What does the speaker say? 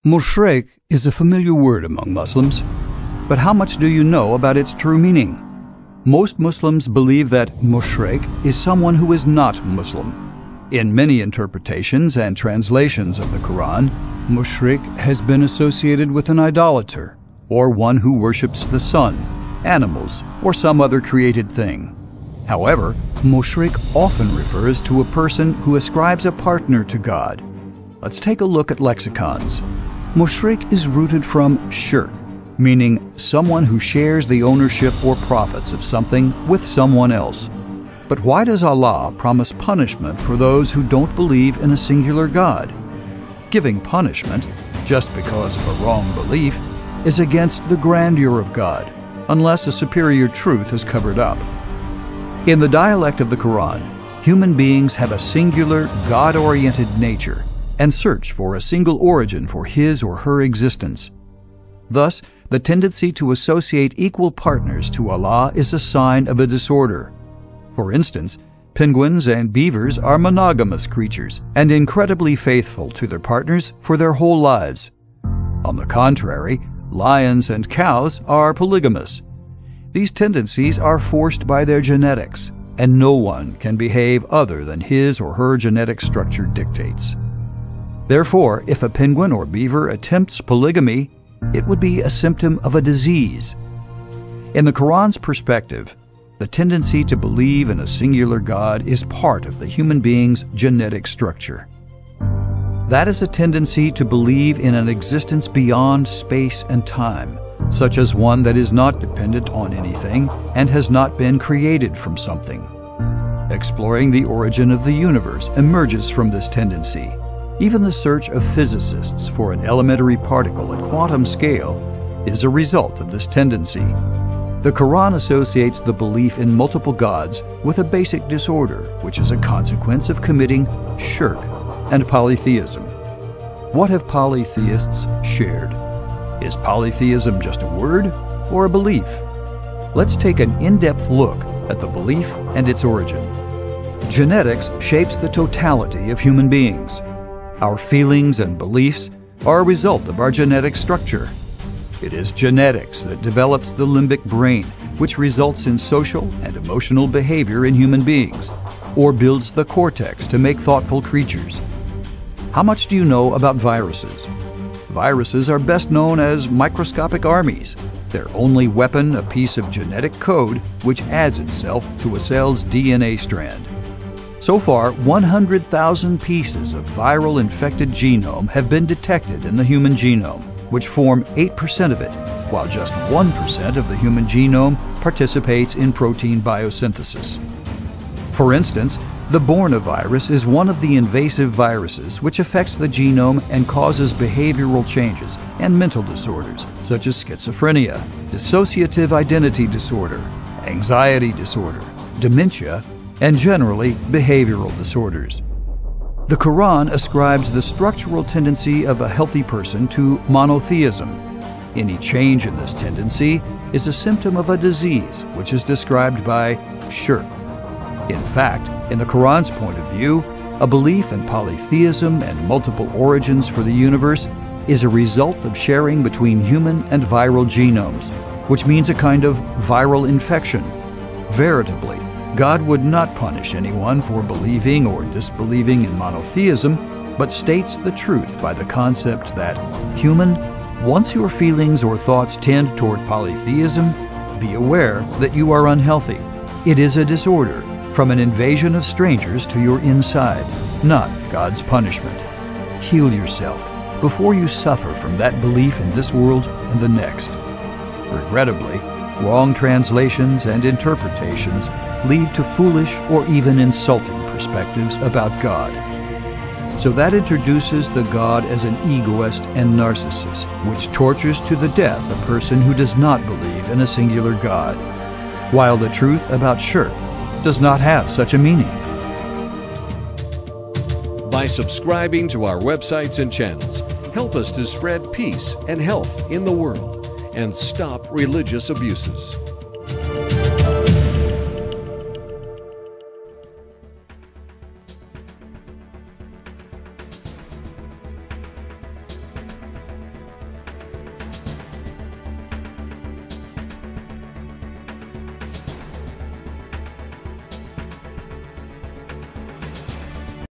Moshrek is a familiar word among Muslims, but how much do you know about its true meaning? Most Muslims believe that Moshrek is someone who is not Muslim. In many interpretations and translations of the Quran, Moshrek has been associated with an idolater, or one who worships the sun, animals, or some other created thing. However, Moshrek often refers to a person who ascribes a partner to God. Let's take a look at lexicons. Moshrek is rooted from shirk, meaning someone who shares the ownership or profits of something with someone else. But why does Allah promise punishment for those who don't believe in a singular God? Giving punishment, just because of a wrong belief, is against the grandeur of God, unless a superior truth is covered up. In the dialect of the Quran, human beings have a singular, God-oriented nature and search for a single origin for his or her existence. Thus, the tendency to associate equal partners to Allah is a sign of a disorder. For instance, penguins and beavers are monogamous creatures and incredibly faithful to their partners for their whole lives. On the contrary, lions and cows are polygamous. These tendencies are forced by their genetics, and no one can behave other than his or her genetic structure dictates. Therefore, if a penguin or beaver attempts polygamy, it would be a symptom of a disease. In the Quran's perspective, the tendency to believe in a singular God is part of the human being's genetic structure. That is a tendency to believe in an existence beyond space and time, such as one that is not dependent on anything and has not been created from something. Exploring the origin of the universe emerges from this tendency. Even the search of physicists for an elementary particle at quantum scale is a result of this tendency. The Quran associates the belief in multiple gods with a basic disorder, which is a consequence of committing shirk and polytheism. What have polytheists shared? Is polytheism just a word or a belief? Let's take an in-depth look at the belief and its origin. Genetics shapes the totality of human beings. Our feelings and beliefs are a result of our genetic structure. It is genetics that develops the limbic brain, which results in social and emotional behavior in human beings, or builds the cortex to make thoughtful creatures. How much do you know about viruses? Viruses are best known as microscopic armies. Their only weapon, a piece of genetic code which adds itself to a cell's DNA strand. So far, 100,000 pieces of viral infected genome have been detected in the human genome, which form 8% of it, while just 1% of the human genome participates in protein biosynthesis. For instance, the Bornavirus is one of the invasive viruses which affects the genome and causes behavioral changes and mental disorders such as schizophrenia, dissociative identity disorder, anxiety disorder, dementia, and generally behavioral disorders. The Quran ascribes the structural tendency of a healthy person to monotheism. Any change in this tendency is a symptom of a disease which is described by shirk. In fact, in the Quran's point of view, a belief in polytheism and multiple origins for the universe is a result of sharing between human and viral genomes, which means a kind of viral infection. Veritably, God would not punish anyone for believing or disbelieving in monotheism, but states the truth by the concept that, human, once your feelings or thoughts tend toward polytheism, be aware that you are unhealthy. It is a disorder from an invasion of strangers to your inside, not God's punishment. Heal yourself before you suffer from that belief in this world and the next. Regrettably, wrong translations and interpretations lead to foolish or even insulting perspectives about God. So that introduces the God as an egoist and narcissist, which tortures to the death a person who does not believe in a singular God, while the truth about shirk does not have such a meaning. By subscribing to our websites and channels, help us to spread peace and health in the world and stop religious abuses.